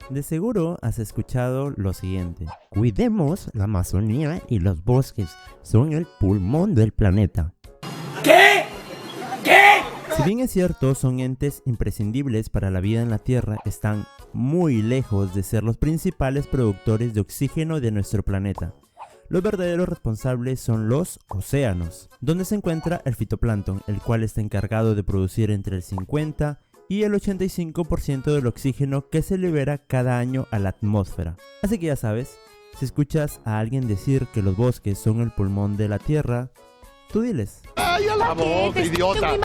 De seguro has escuchado lo siguiente: cuidemos la Amazonía y los bosques, son el pulmón del planeta. ¿Qué? ¿Qué? Si bien es cierto, son entes imprescindibles para la vida en la Tierra, están muy lejos de ser los principales productores de oxígeno de nuestro planeta. Los verdaderos responsables son los océanos, donde se encuentra el fitoplancton, el cual está encargado de producir entre el 50 y el 85% del oxígeno que se libera cada año a la atmósfera. Así que ya sabes, si escuchas a alguien decir que los bosques son el pulmón de la Tierra, tú diles. ¡Ay, a la boca, idiota!